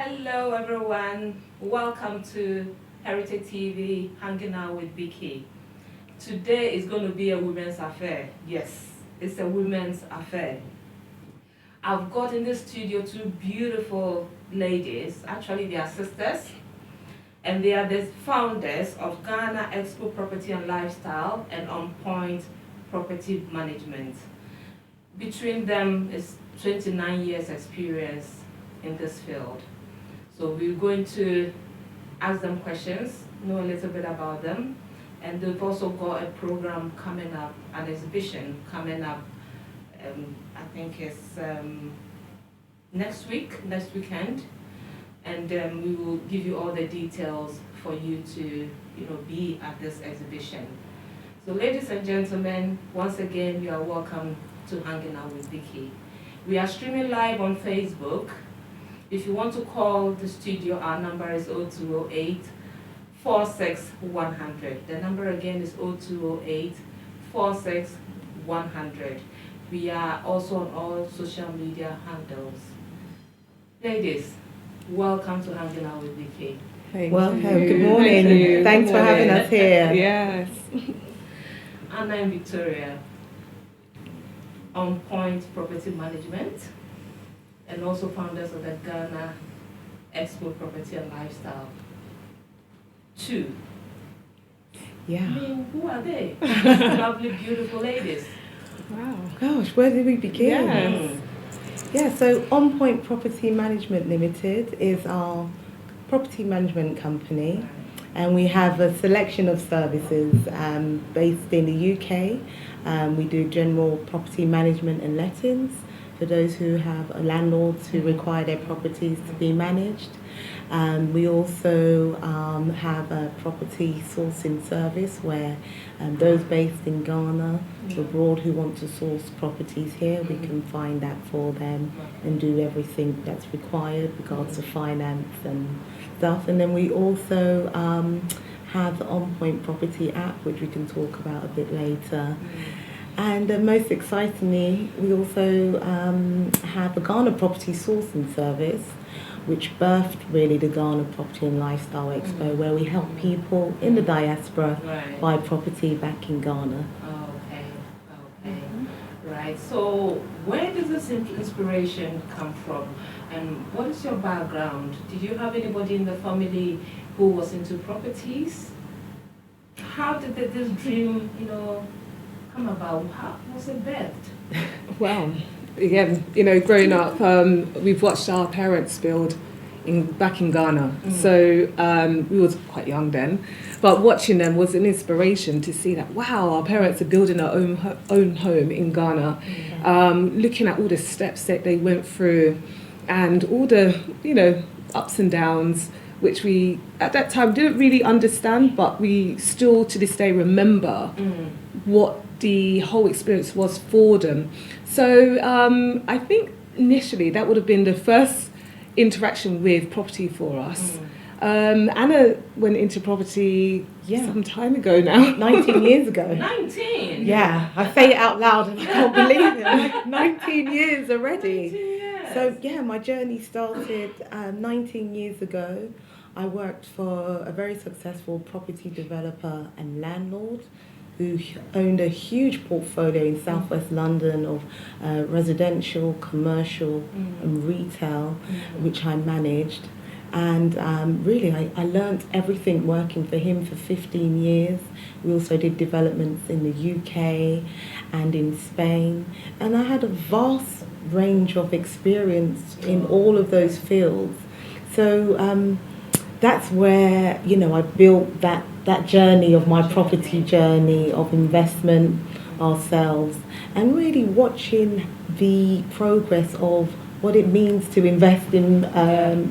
Hello everyone, welcome to HeritageTV, Hanging Out with Vicky. Today is going to be a women's affair. Yes, it's a women's affair. I've got in the studio two beautiful ladies. Actually, they are sisters, and they are the founders of Ghana Expo Property and Lifestyle and On Point Property Management. Between them is 29 years experience in this field. So we're going to ask them questions, know a little bit about them, and they've also got a program coming up, an exhibition coming up. I think it's next weekend, and we will give you all the details for you to, be at this exhibition. So, ladies and gentlemen, once again, you are welcome to Hanging Out with Vicky. We are streaming live on Facebook. If you want to call the studio, our number is 0208 46 The number again is 0208 46 We are also on all social media handles. Ladies, welcome to Hanging Out with Vicky. Welcome. Good morning. Thanks for having us here. Yes. Anna and Victoria, On Point Property Management, and also founders of the Ghana Expo Property and Lifestyle. Two. Yeah. I mean, who are they? Lovely, beautiful ladies. Wow. Gosh, where did we begin? Yes. Yeah, so On Point Property Management Limited is our property management company, and we have a selection of services based in the UK. We do general property management and lettings for those who have landlords who require their properties to be managed. We also have a property sourcing service where those based in Ghana, abroad who want to source properties here, we can find that for them and do everything that's required with regards to finance and stuff. And then we also have the On Point Property app, which we can talk about a bit later. And most excitingly, we also have a Ghana Property Sourcing Service, which birthed really the Ghana Property and Lifestyle Expo, where we help people in the diaspora buy property back in Ghana. Okay. Right. So where does this inspiration come from? And what is your background? Did you have anybody in the family who was into properties? How did this dream, come about? How was it birthed? Well, again, growing up, we've watched our parents build back in Ghana. So we was quite young then, but watching them was an inspiration to see that, wow, our parents are building our own home in Ghana. Looking at all the steps that they went through and all the, ups and downs, which we at that time didn't really understand, but we still to this day remember what the whole experience was for them. So I think initially that would have been the first interaction with property for us. Anna went into property some time ago now. 19 years ago. 19? Yeah, I say it out loud and I can't believe it. Like 19 years already. 19 years. So yeah, my journey started 19 years ago. I worked for a very successful property developer and landlord who owned a huge portfolio in southwest London of residential, commercial and retail, which I managed. And really, I learnt everything working for him for 15 years. We also did developments in the UK and in Spain. And I had a vast range of experience in all of those fields. So that's where, I built that journey of my property journey of investment ourselves and really watching the progress of what it means to invest in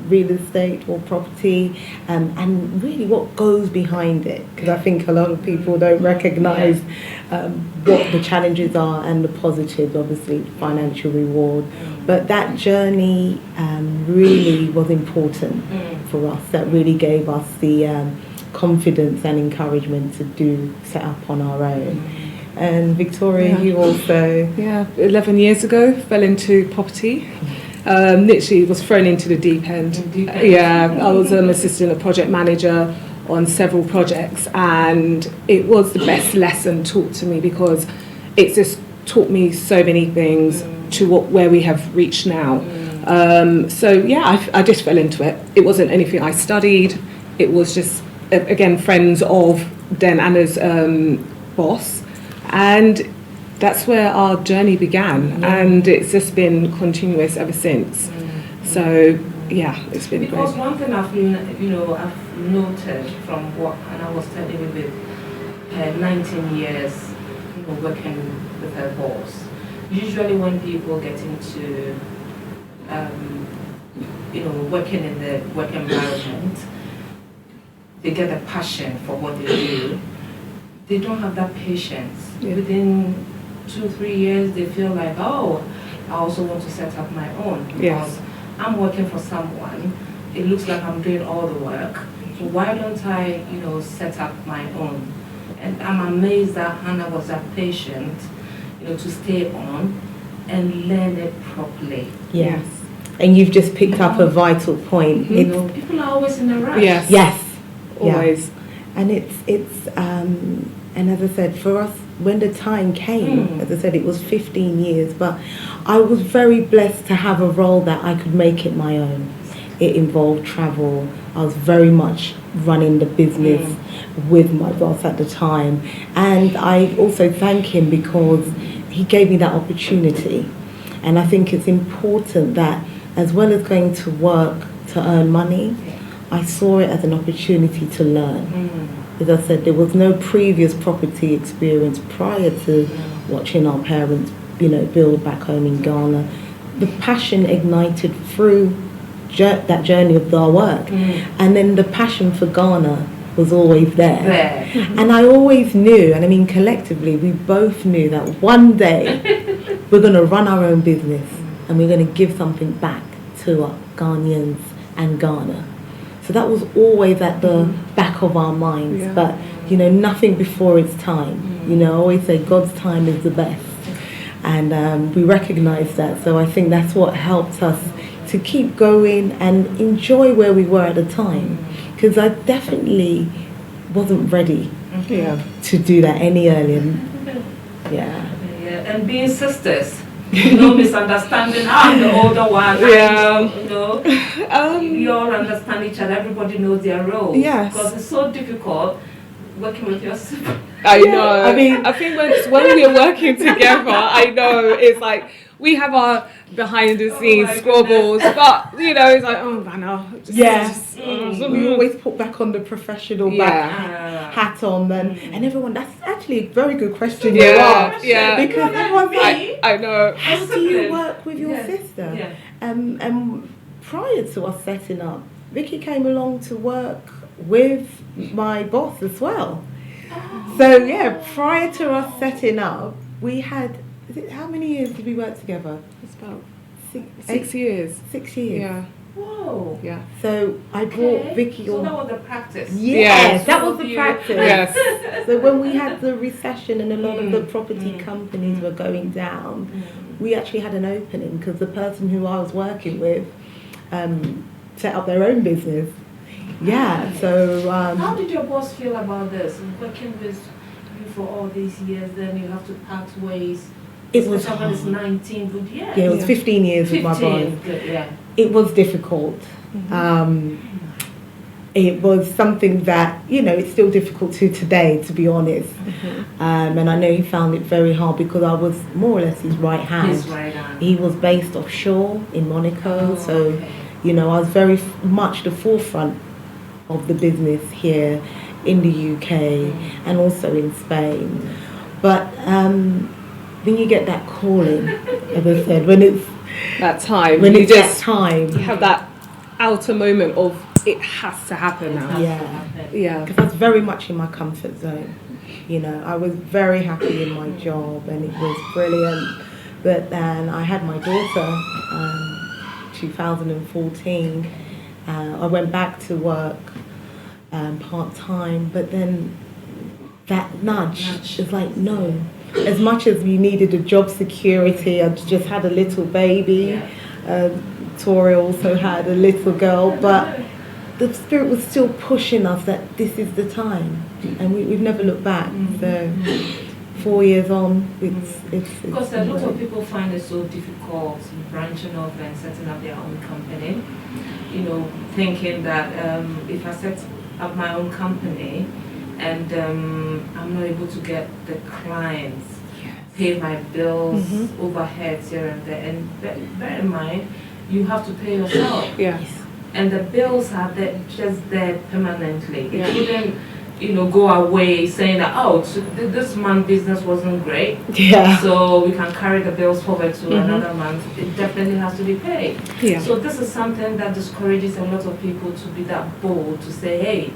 real estate or property and really what goes behind it, because I think a lot of people don't recognise what the challenges are and the positives, obviously financial reward, but that journey really was important for us. That really gave us the confidence and encouragement to set up on our own. And Victoria, you also... Yeah, 11 years ago, fell into property. Literally was thrown into the deep end. Yeah, I was an assistant project manager on several projects, and it was the best lesson taught to me because it just taught me so many things to where we have reached now. So yeah, I just fell into it. It wasn't anything I studied. It was just, again, friends of then Anna's boss, and that's where our journey began, and it's just been continuous ever since. So yeah, it's been great. Because one thing I've noted from what Anna was telling me with her 19 years, working with her boss. Usually, when people get into working in the work environment, they get a passion for what they do. They don't have that patience. Yeah. Within 2-3 years, they feel like, oh, I also want to set up my own. Because I'm working for someone. It looks like I'm doing all the work. So why don't I, set up my own? And I'm amazed that Hannah was that patient, to stay on and learn it properly. Yes. And you've just picked up a vital point. People are always in a rush. Yes. Always. Yeah. And it's and as I said, for us, when the time came, as I said, it was 15 years, but I was very blessed to have a role that I could make it my own. It involved travel. I was very much running the business with my boss at the time. And I also thank him because he gave me that opportunity. And I think it's important that as well as going to work to earn money, I saw it as an opportunity to learn. As I said, there was no previous property experience prior to watching our parents, build back home in Ghana. The passion ignited through that journey of our work. And then the passion for Ghana was always there. And I always knew, and I mean collectively, we both knew that one day we're going to run our own business and we're going to give something back to our Ghanaians and Ghana. So that was always at the back of our minds. Yeah. But, nothing before its time. I always say God's time is the best. And we recognize that. So I think that's what helped us to keep going and enjoy where we were at the time. Because I definitely wasn't ready to do that any earlier. Yeah. And being sisters. No misunderstanding. I'm the older one. You all understand each other. Everybody knows their role. Yes. Because it's so difficult working with your sister. I know. I mean, I think when we're working together, I know it's like we have our behind the scenes squabbles, but it's like, oh, I know. So we always put back on the professional hat on, and everyone. That's actually a very good question you asked. Yeah. Because everyone's like, I know. How do you work with your sister? Yeah. And prior to us setting up, Vicky came along to work with my boss as well. So prior to us setting up, we had. How many years did we work together? It's about 6 years. 6 years. Yeah. Whoa. Yeah. So I brought Vicky on. So that was the practice. Yes, that was the practice. Yes. So when we had the recession and a lot of the property companies were going down, we actually had an opening because the person who I was working with set up their own business. Yeah. So. How did your boss feel about this? Working with you for all these years, then you have to part ways. It was hard. It's 19 good years. Yeah, it was 15 years with my boss. Good, It was difficult. It was something that, it's still difficult to today, to be honest. And I know he found it very hard because I was more or less his right hand. His right hand. He was based offshore in Monaco, I was very much the forefront of the business here in the UK and also in Spain. But when you get that calling, as I said, when it's that time, when you it's just that time, you have that outer moment of it has to happen now. Yeah, because that's very much in my comfort zone. I was very happy in my job and it was brilliant. But then I had my daughter, 2014. I went back to work part-time, but then that nudge is like, no. As much as we needed a job security, I just had a little baby. Victoria also had a little girl, but the Spirit was still pushing us that this is the time, and we've never looked back. So 4 years on, it's because a lot of people find it so difficult branching off and setting up their own company, you know, thinking that if I set up my own company and I'm not able to get the clients, pay my bills, overheads here and there, and bear in mind, you have to pay yourself. Yes. And the bills are there, just there permanently. It wouldn't, you know, go away saying that, oh, this month business wasn't great, so we can carry the bills forward to another month. It definitely has to be paid. So this is something that discourages a lot of people to be that bold to say, hey,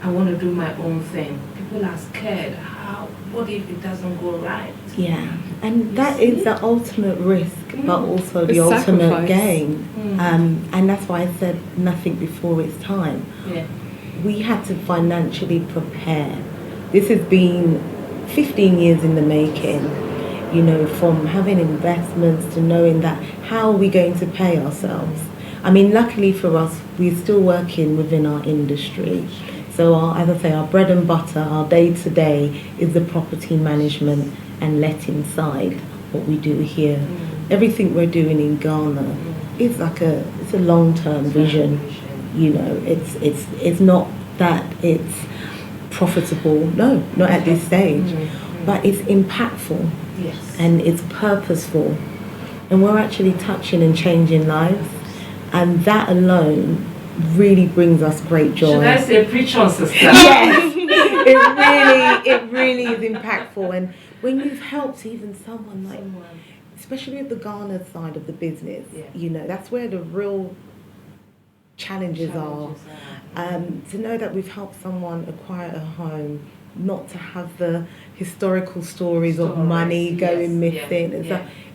I want to do my own thing. People are scared. What if it doesn't go right? Yeah, and that is the ultimate risk, but also the ultimate gain. And that's why I said nothing before it's time. We had to financially prepare. This has been 15 years in the making, you know, from having investments to knowing that how are we going to pay ourselves. I mean, luckily for us, we're still working within our industry. So as I say, our bread and butter, our day-to-day is the property management and letting side, what we do here. Everything we're doing in Ghana is like it's a long-term vision. You know, it's not that it's profitable, no, not at this stage, but it's impactful and it's purposeful, and we're actually touching and changing lives, and that alone really brings us great joy. Should I say preach on, sister? Yes, it really is impactful, and when you've helped even someone like, especially at the Ghana side of the business, you know, that's where the real challenges are. To know that we've helped someone acquire a home, not to have the historical stories of money going missing.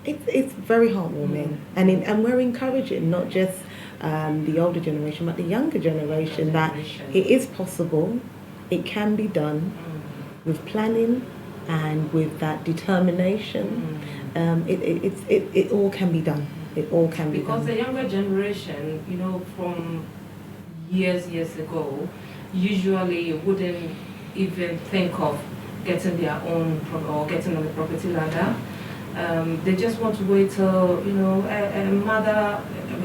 It's very heartwarming, and we're encouraging not just the older generation, but the younger generation that it is possible, it can be done with planning and with that determination. It all can be done. It all can be done. Because the younger generation, you know, from years ago, usually wouldn't even think of getting their own or getting on the property ladder. They just want to wait till, you know, a mother,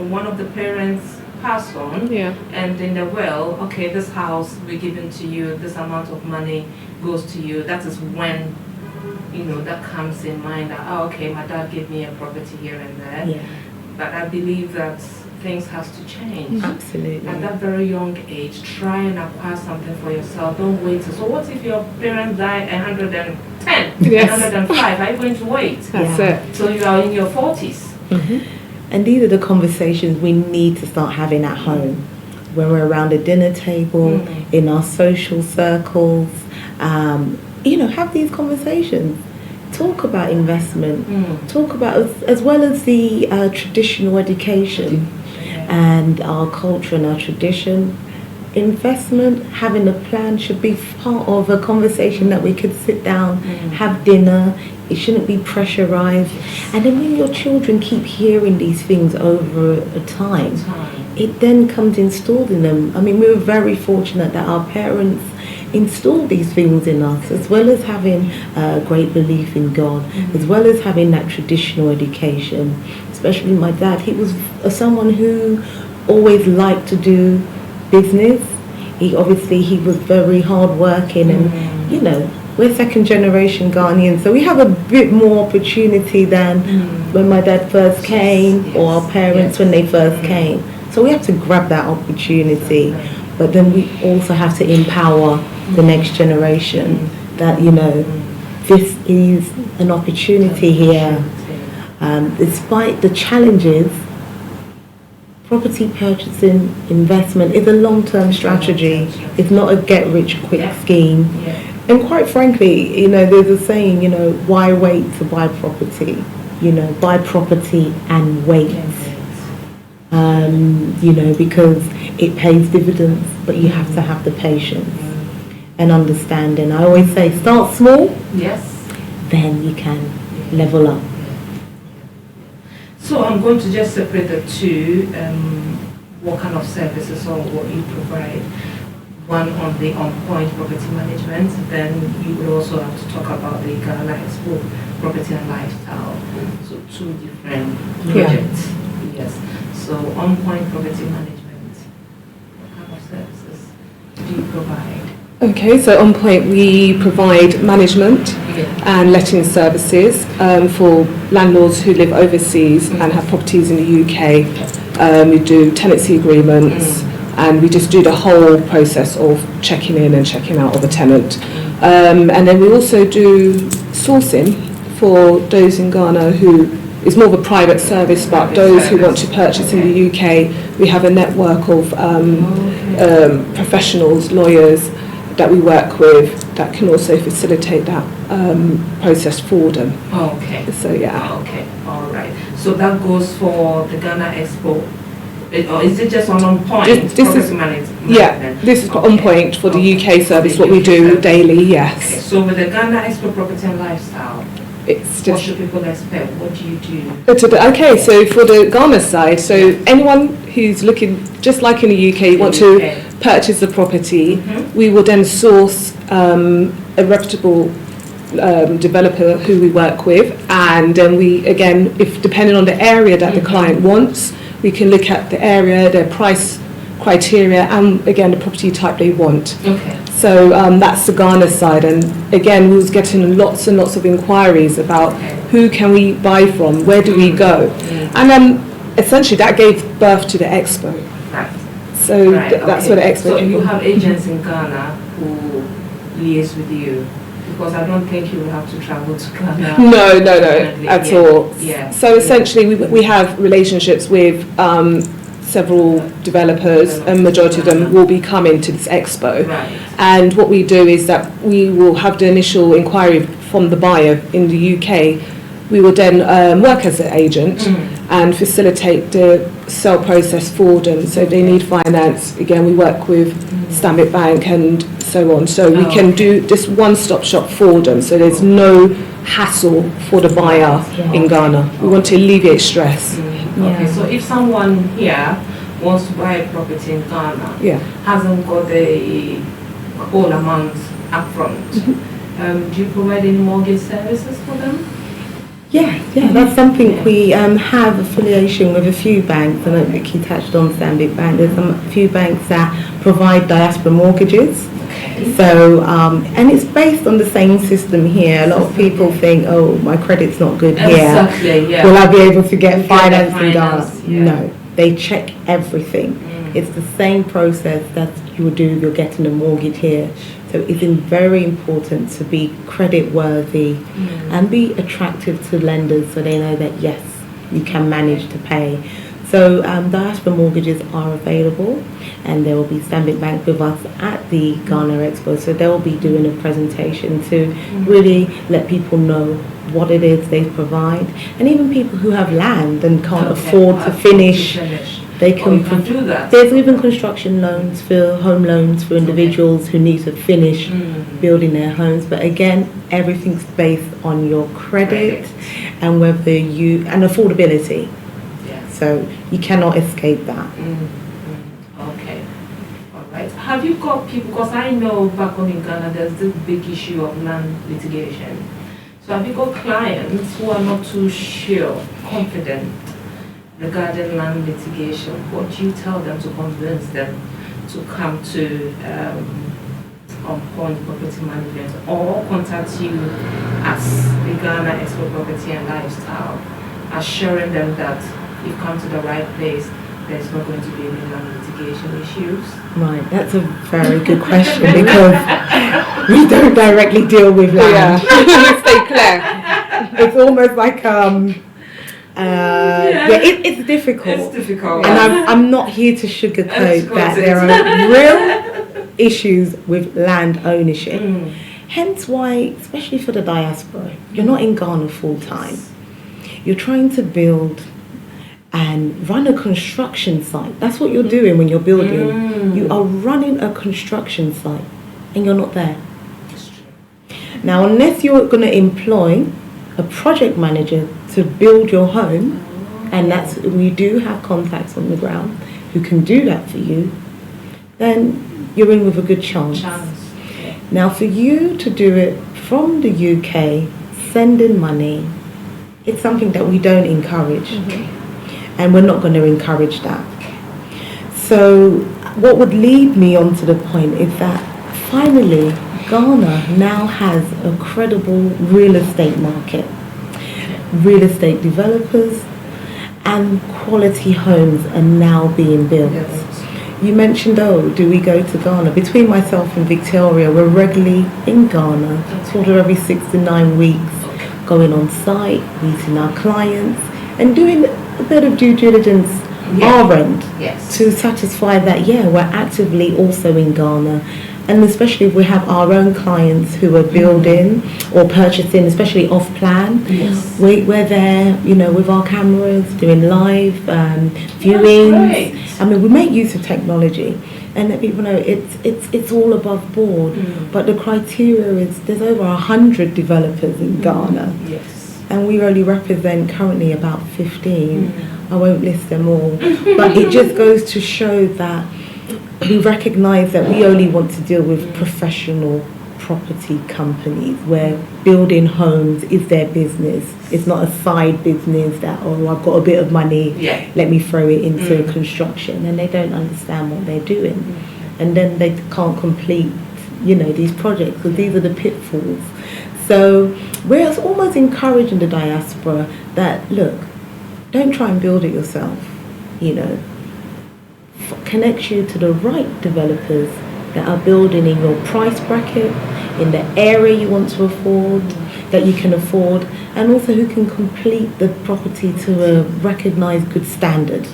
one of the parents pass on, and in the will, okay, this house we're giving to you, this amount of money goes to you. That is when, you know, that comes in mind that, oh, okay, my dad gave me a property here and there. But I believe that things has to change. Absolutely. At that very young age, try and acquire something for yourself. Don't wait. So what if your parents die at 110, 105? Are you going to wait? That's it. So you are in your 40s. And these are the conversations we need to start having at home. When we're around a dinner table, in our social circles, you know, have these conversations. Talk about investment, talk about, as well as the traditional education and our culture and our tradition. Investment, having a plan should be part of a conversation that we could sit down, have dinner. It shouldn't be pressurized. And then when your children keep hearing these things over a time, it then comes installed in them. I mean, we were very fortunate that our parents installed these things in us, as well as having a great belief in God, as well as having that traditional education. Especially my dad, he was someone who always liked to do business. He was very hardworking, and you know, we're second generation Ghanaians, so we have a bit more opportunity than when my dad first came, or our parents when they first came. So we have to grab that opportunity, but then we also have to empower the next generation that, you know, this is an opportunity here. Despite the challenges, property purchasing, investment is a long-term strategy. It's not a get-rich-quick scheme. And quite frankly, you know, there's a saying, you know, why wait to buy property? You know, buy property and wait. You know, because it pays dividends, but you have to have the patience and understanding. I always say, start small, then you can level up. So I'm going to just separate the two, what kind of services or what you provide. One on the on-point property management, then you will also have to talk about the Ghana Expo property and lifestyle. So two different projects. Yes. So on-point property management, what kind of services do you provide? Okay, so on point we provide management and letting services for landlords who live overseas and have properties in the UK. We do tenancy agreements and we just do the whole process of checking in and checking out of a tenant. And then we also do sourcing for those in Ghana who is more of a private service, but those who want to purchase in the UK, we have a network of professionals, lawyers, that we work with that can also facilitate that process for them. Okay. So yeah. Okay. All right. So that goes for the Ghana Expo. Or is it just on point? This is management? Yeah. This is on point for the UK service. What we do daily. Yes. Okay. So with the Ghana Expo property and lifestyle, it's just. What should people expect? What do you do? Okay. So for the Ghana side, so anyone who's looking, just like in the UK, want to purchase the property, we will then source a reputable developer who we work with, and then we, again, if depending on the area that the client wants, we can look at the area, their price criteria, and again the property type they want. Okay. So that's the Ghana side, and again we was getting lots and lots of inquiries about who can we buy from, where do we go, and then essentially that gave birth to the expo. Right. So that's where the expo. So you have agents in Ghana who liaise with you, because I don't think you will have to travel to Ghana. No, at all. Yeah. So essentially we have relationships with several developers, and majority of them will be coming to this expo. Right. And what we do is that we will have the initial inquiry from the buyer in the UK. We will then work as an agent and facilitate the sale process for them. So if they need finance, again, we work with Stanbic Bank and so on. So we can do this one-stop shop for them. So there's no hassle for the buyer in Ghana. We want to alleviate stress. Okay, so if someone here wants to buy a property in Ghana, hasn't got the whole amount upfront, do you provide any mortgage services for them? Yeah, that's something we have affiliation with a few banks. I know Vicky touched on Stanbic Bank. There's a few banks that provide diaspora mortgages. So, and it's based on the same system here. A lot of people think, oh, my credit's not good here. Exactly, yeah. Will I be able to get finance in Ghana? Yeah. No, they check everything. It's the same process that you would do if you're getting a mortgage here. So it's very important to be credit worthy and be attractive to lenders so they know that, yes, you can manage to pay. So diaspora mortgages are available, and there will be Stanbic Bank with us at the Ghana Expo. So they'll be doing a presentation to really let people know what it is they provide. And even people who have land and can't afford to finish, they can do that. There's even construction loans for home loans for individuals who need to finish building their homes. But again, everything's based on your credit and whether and affordability. So you cannot escape that. Okay. All right. Have you got people, because I know back home in Ghana there's this big issue of land litigation. So have you got clients who are not too sure, confident regarding land litigation? What do you tell them to convince them to come to on-point property management or contact you as the Ghana Expo Property and Lifestyle, assuring them that you've come to the right place, there's not going to be any land litigation issues? Right, that's a very good question because we don't directly deal with land. Stay clear. It's almost like it's difficult. It's difficult. And I'm not here to sugarcoat that there are real issues with land ownership. Hence why, especially for the diaspora, you're not in Ghana full time. You're trying to build and run a construction site. That's what you're doing when you're building. You are running a construction site and you're not there. Now, unless you're going to employ a project manager to build your home and that's, we do have contacts on the ground who can do that for you, then you're in with a good chance. Yeah. Now, for you to do it from the UK, sending money, it's something that we don't encourage, and we're not going to encourage that. So what would lead me on to the point is that finally Ghana now has a credible real estate market, real estate developers, and quality homes are now being built. You mentioned, oh, do we go to Ghana? Between myself and Victoria, we're regularly in Ghana, sort of every 6 to 9 weeks, going on site, meeting our clients, and doing a bit of due diligence our end to satisfy that, we're actively also in Ghana. And especially if we have our own clients who are building or purchasing, especially off plan, we're there, with our cameras, doing live viewings. I mean, we make use of technology, and let people know it's all above board. But the criteria is there's over 100 developers in Ghana, and we only represent currently about 15. I won't list them all, but it just goes to show that we recognise that we only want to deal with professional property companies where building homes is their business. It's not a side business that, oh, I've got a bit of money, let me throw it into construction, and they don't understand what they're doing. And then they can't complete, these projects, because these are the pitfalls. So we're almost encouraging the diaspora that, look, don't try and build it yourself, connect you to the right developers that are building in your price bracket, in the area you want to afford, that you can afford, and also who can complete the property to a recognised good standard.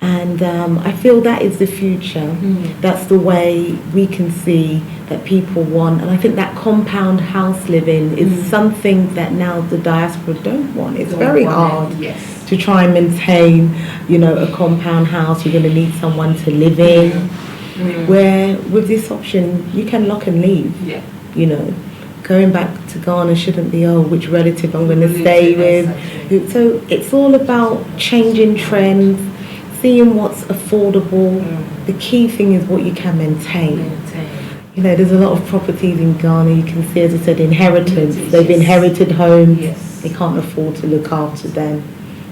And I feel that is the future. That's the way we can see that people want. And I think that compound house living is something that now the diaspora don't want. It's very hard to try and maintain, a compound house. You're going to need someone to live in. Where with this option, you can lock and leave. Going back to Ghana shouldn't be, which relative I'm going to stay with. So it's all about changing trends, seeing what's affordable. The key thing is what you can maintain. There's a lot of properties in Ghana, you can see, as I said, inheritance. They've inherited homes, they can't afford to look after them.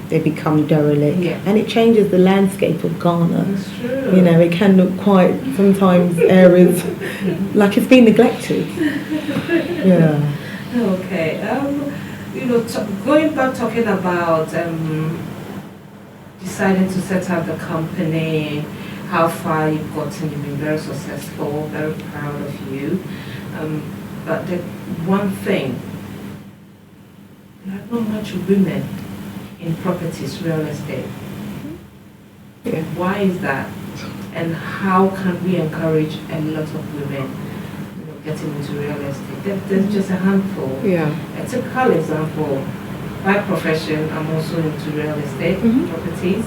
They become derelict. And it changes the landscape of Ghana. It can look quite, sometimes, areas like it's been neglected. Okay. Going back, talking about deciding to set up the company, how far you've gotten, you've been very successful, very proud of you. But the one thing, there are not much women in properties, real estate. Why is that? And how can we encourage a lot of women getting into real estate? There's just a handful. A typical example, by profession, I'm also into real estate properties.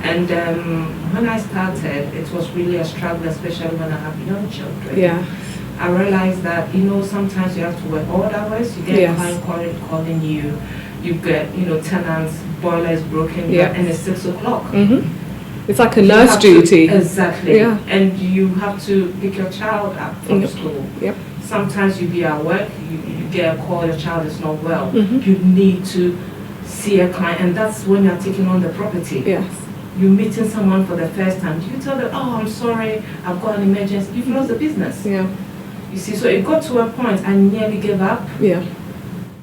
And when I started, it was really a struggle, especially when I have young children. I realized that, sometimes you have to work odd hours. You get a client calling you, you get, tenants, boiler is broken, and it's 6 o'clock. It's like a nurse duty. Exactly. And you have to pick your child up from school. Sometimes you be at work, you get a call, your child is not well. You need to see a client, and that's when you're taking on the property. You're meeting someone for the first time. You tell them, oh, I'm sorry, I've got an emergency. You've lost the business. You see, so it got to a point I nearly gave up.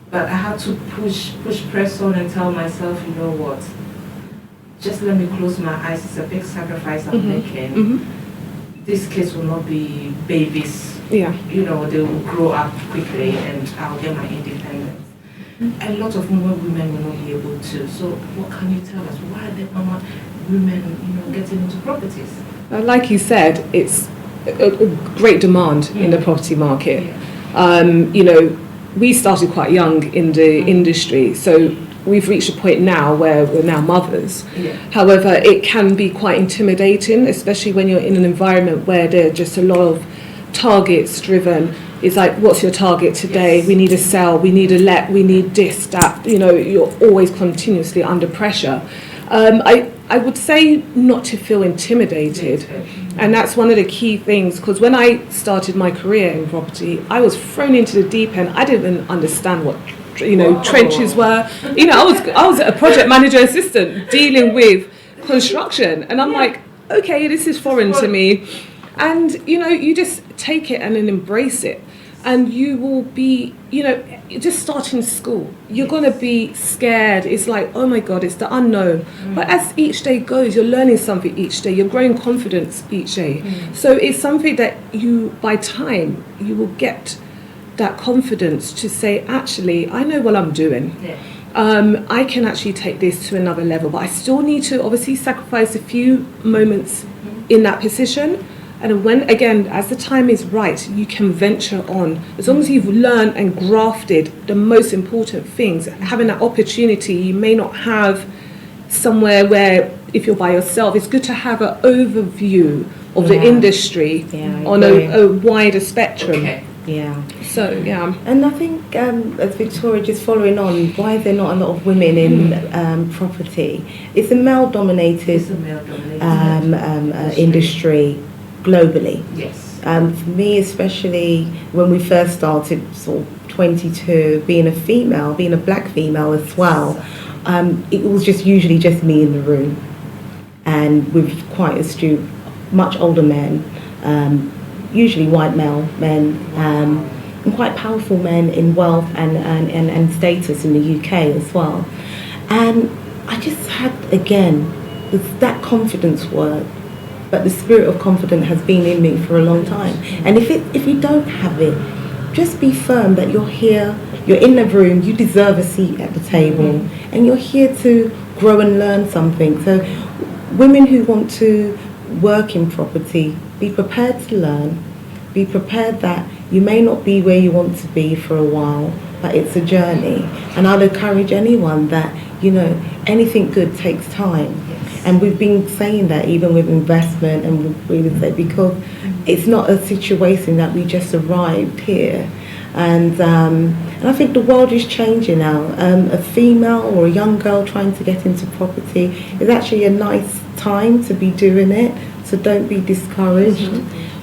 But I had to press on and tell myself, you know what, just let me close my eyes. It's a big sacrifice I'm making. These kids will not be babies. They will grow up quickly and I'll get my independence. A lot of women will not be able to. So what can you tell us? Why are there not women, getting into properties? Like you said, it's a great demand in the property market. We started quite young in the industry, so we've reached a point now where we're now mothers. However, it can be quite intimidating, especially when you're in an environment where there are just a lot of targets driven. It's like, what's your target today? Yes. We need a sell, we need a let, we need this, that. You know, you're always continuously under pressure. I would say not to feel intimidated. And that's one of the key things, because when I started my career in property, I was thrown into the deep end. I didn't even understand what, you know, trenches were. You know, I was a project manager assistant dealing with construction, and I'm like, okay, this is foreign to me. And, you know, you just take it and then embrace it. And you will be, you know, just starting school, you're going to be scared. It's like, oh my God, it's the unknown. But as each day goes, you're learning something each day. You're growing confidence each day. So it's something that you, by time, you will get that confidence to say, actually, I know what I'm doing. I can actually take this to another level, but I still need to obviously sacrifice a few moments in that position. And when, again, as the time is right, you can venture on. As long as you've learned and grafted the most important things, having that opportunity, you may not have somewhere where, if you're by yourself, it's good to have an overview of the industry on a wider spectrum. Yeah. So, yeah. And I think, as Victoria, just following on, why is there not a lot of women in property? It's a male-dominated industry globally. Yes. For me, especially when we first started, sort of 22, being a female, being a black female as well, it was just usually just me in the room, and with quite astute, much older men, usually white male men, and quite powerful men in wealth and status in the UK as well. And I just had, again, that confidence word. But the spirit of confidence has been in me for a long time. And if you don't have it, just be firm that you're here, you're in the room, you deserve a seat at the table, and you're here to grow and learn something. So women who want to work in property, be prepared to learn, be prepared that you may not be where you want to be for a while, but it's a journey. And I'll encourage anyone that, you know, anything good takes time. And we've been saying that even with investment and with real estate, because it's not a situation that we just arrived here. And I think the world is changing now. A female or a young girl trying to get into property is actually a nice time to be doing it. So don't be discouraged.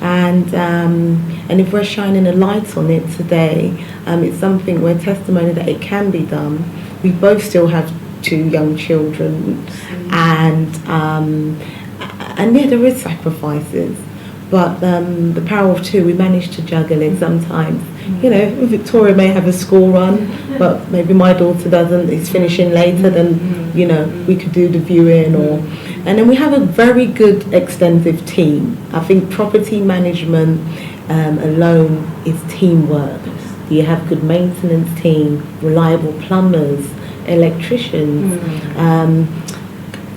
And if we're shining a light on it today, it's something, we're testimony that it can be done. We both still have 2 young children, and yeah, there is sacrifices, but the power of 2, we manage to juggle it sometimes. You know, Victoria may have a school run, but maybe my daughter doesn't, is finishing later, then, you know, we could do the viewing, and then we have a very good extensive team. I think property management alone is teamwork. You have good maintenance team, reliable plumbers, electricians,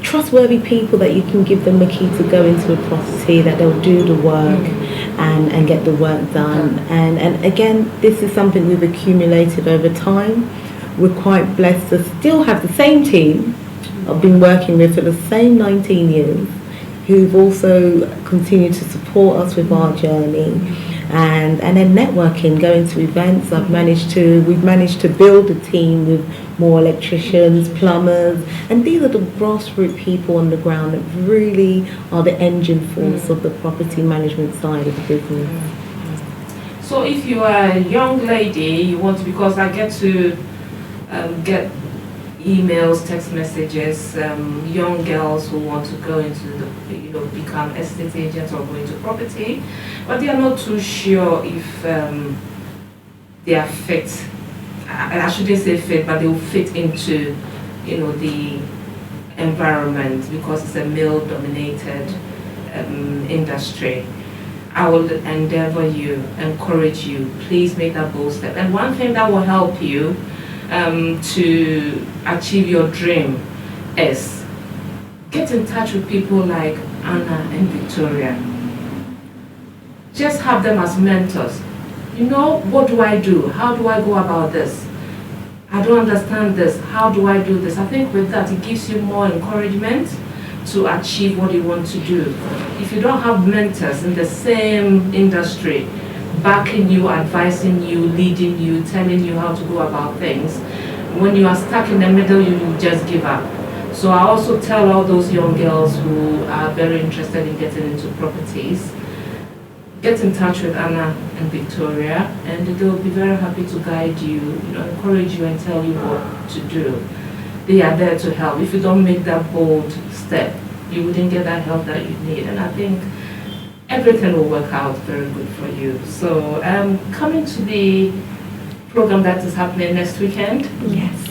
trustworthy people that you can give them a key to go into a property, that they'll do the work and get the work done. And again, this is something we've accumulated over time. We're quite blessed to still have the same team I've been working with for the same 19 years, who've also continued to support us with our journey. And then networking, going to events, we've managed to build a team with more electricians, plumbers, and these are the grassroots people on the ground that really are the engine force of the property management side of the business. So if you are a young lady, you want to, because I get to get emails, text messages, young girls who want to go into the, you know, become estate agents or go into property, but they are not too sure if they are fit. I shouldn't say fit, but they will fit into, you know, the environment, because it's a male-dominated industry. I will encourage you, please make that bold step. And one thing that will help you to achieve your dream is get in touch with people like Anna and Victoria. Just have them as mentors. You know, what do I do? How do I go about this? I don't understand this. How do I do this? I think with that, it gives you more encouragement to achieve what you want to do. If you don't have mentors in the same industry, backing you, advising you, leading you, telling you how to go about things. When you are stuck in the middle, you just give up. So I also tell all those young girls who are very interested in getting into properties, get in touch with Anna and Victoria, and they'll be very happy to guide you, encourage you and tell you what to do. They are there to help. If you don't make that bold step, you wouldn't get that help that you need. And I think everything will work out very good for you. So coming to the program that is happening next weekend. Yes.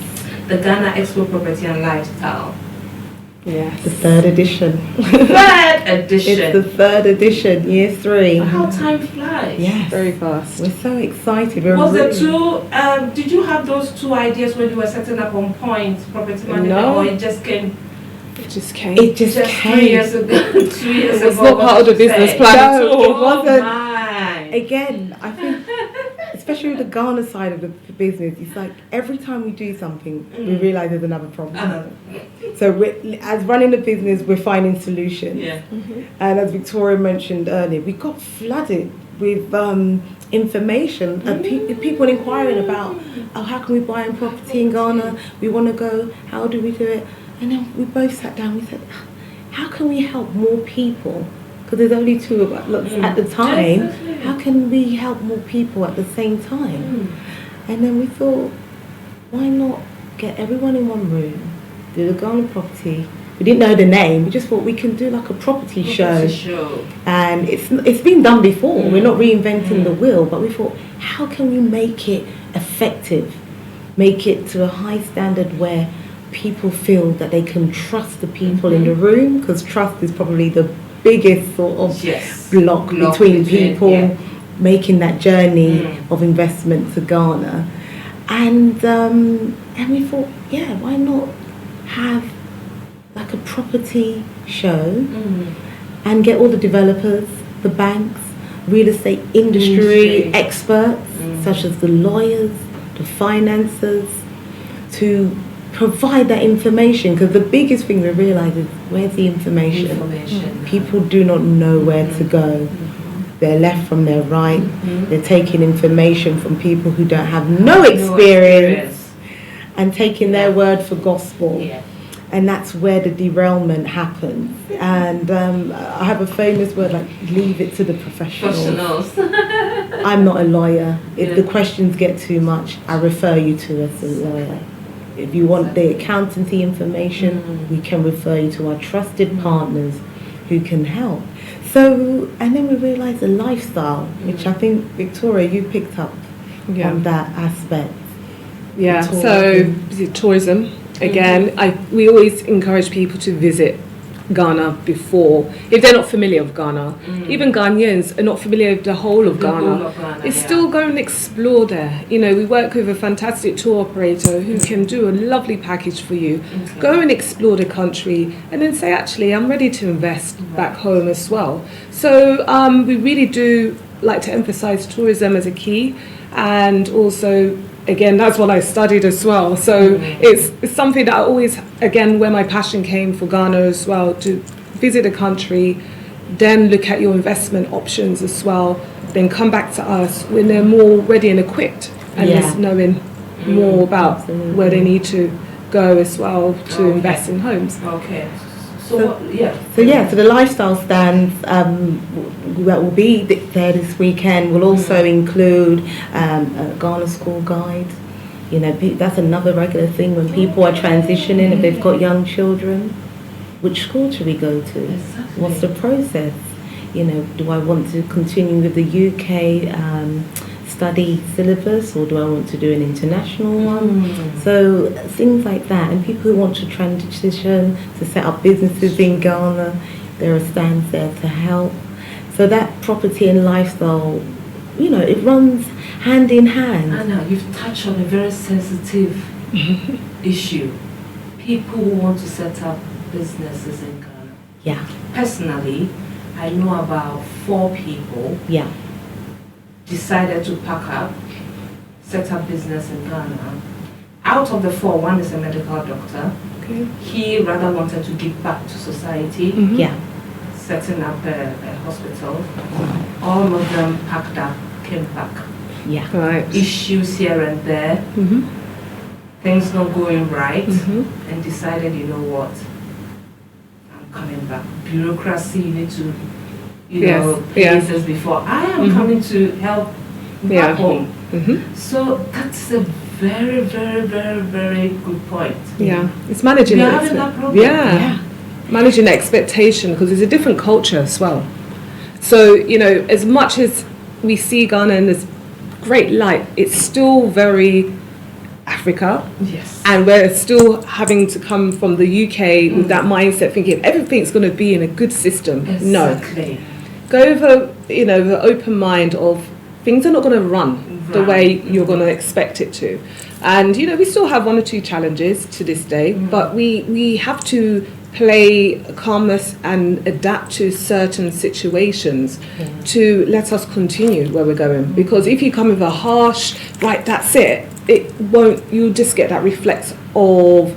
The Ghana Expo Property and Lifestyle. Yeah. The third edition. Third edition. It's the third edition, year 3. How time flies. Yes. Very fast. We're so excited. Did you have those 2 ideas when you were setting up On Point Property Management? No. Or it just came? It just came. It just came. 3 years ago. 2 years ago. It's not part of the business plan at No, all. it wasn't. My. Again, I think, especially with the Ghana side of the business, it's like every time we do something, we realise there's another problem. So as running the business, we're finding solutions. Yeah. And as Victoria mentioned earlier, we got flooded with information, people inquiring about, how can we buy a property in Ghana? We want to go, how do we do it? And then we both sat down, we said, how can we help more people? Because there's only 2 of us at the time. Definitely. How can we help more people at the same time? And then we thought, why not get everyone in one room, do the Ghana property. We didn't know the name. We just thought we can do like a property show. And it's been done before. We're not reinventing the wheel, but we thought, how can we make it effective? Make it to a high standard where people feel that they can trust the people in the room, because trust is probably the biggest sort of block between people making that journey of investment to Ghana. And we thought, why not have like a property show and get all the developers, the banks, real estate industry experts, such as the lawyers, the financiers, to provide that information, because the biggest thing we realise is, where's the information? People do not know where to go. They're left from their right. They're taking information from people who don't have no experience and taking their word for gospel. And that's where the derailment happens. And I have a famous word like, leave it to the professionals. I'm not a lawyer. If the questions get too much, I refer you to us as a lawyer. If you want the accountancy information, we can refer you to our trusted partners who can help. So, and then we realised the lifestyle, which I think, Victoria, you picked up on that aspect. Yeah, so tourism. Again, we always encourage people to visit Ghana before, if they're not familiar with Ghana. Even Ghanaians are not familiar with the whole of Ghana. Still go and explore there. We work with a fantastic tour operator who can do a lovely package for you. Go and explore the country and then say, actually, I'm ready to invest back home as well. So we really do like to emphasize tourism as a key, and also, again, that's what I studied as well. So it's something that I always, again, where my passion came for Ghana as well, to visit a country, then look at your investment options as well, then come back to us when they're more ready and equipped, and just knowing more about where they need to go as well to invest in homes. So the lifestyle stands that will be there this weekend will also include a Ghana school guide. That's another regular thing when people are transitioning, if they've got young children. Which school should we go to? What's the process? Do I want to continue with the UK study syllabus, or do I want to do an international one? So things like that, and people who want to transition to set up businesses in Ghana, there are stands there to help. So that property and lifestyle, it runs hand in hand. Anna, you've touched on a very sensitive issue. People who want to set up businesses in Ghana. Personally, I know about 4 people decided to pack up, set up business in Ghana. Out of the 4, one is a medical doctor. He rather wanted to give back to society, setting up a hospital. All of them packed up, came back. Yeah. Right. Issues here and there, Mm-hmm. things not going right, Mm-hmm. and decided, you know what, I'm coming back. Bureaucracy, you need to, you Yes, know, yeah. pay this before. I am Mhm. coming to help back Yeah. home. Mm-hmm. So that's a very, very, very, very good point. Yeah. It's managing We are the having that expect- problem. Yeah. Managing the expectation, because it's a different culture as well. So, you know, as much as we see Ghana in this great light, it's still very Africa, Yes. and we're still having to come from the UK with that mindset, thinking everything's going to be in a good system. No, Exactly. go over, you know, the open mind of things are not going to run the way you're going to expect it to. And, you know, we still have one or two challenges to this day, but we have to play calmness and adapt to certain situations to let us continue where we're going. Because if you come with a harsh, right, that's it won't, you'll just get that reflex of,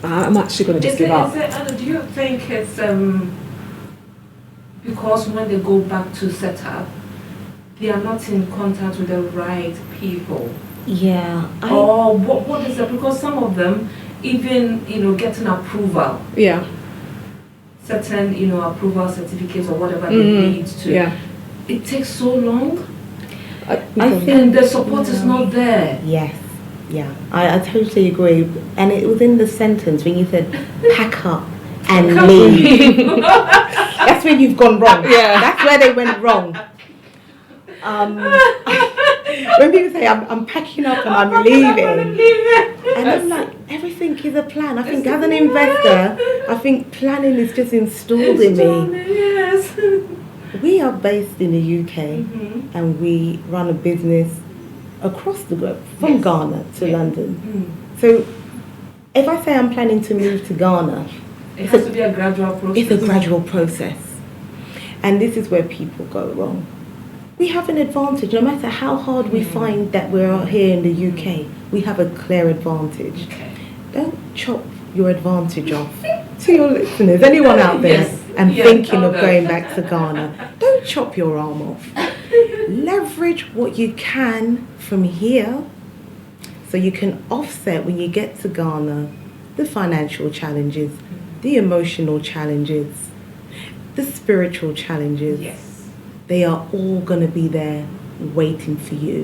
I'm actually going to just give up. Anna, do you think it's because when they go back to set up, they are not in contact with the right people? Yeah. Or what is it? Because some of them, even, you know, getting approval, Yeah. certain, you know, approval certificates or whatever they Mhm. need to, Yeah. it takes so long, I think and the support is not there. Yes, yeah, I totally agree. And it was in the sentence when you said pack up and leave. That's when you've gone wrong. Yeah. That's where they went wrong. When people say I'm packing up and I'm leaving, and I'm like, everything is a plan. I think as an investor, I think planning is just installed in me. Yes. We are based in the UK Mhm. and we run a business across the globe, from Yes. Ghana to Yeah. London. Mm. So if I say I'm planning to move to Ghana, It has to be a gradual process. it's a gradual process. And this is where people go wrong. We have an advantage, no matter how hard we find that we're here in the UK, we have a clear advantage. Okay. Don't chop your advantage off. To your listeners, anyone out there Yes. and Yeah, thinking tell of them. going back to Ghana, don't chop your arm off. Leverage what you can from here so you can offset when you get to Ghana the financial challenges, the emotional challenges, the spiritual challenges. Yes. They are all going to be there waiting for you.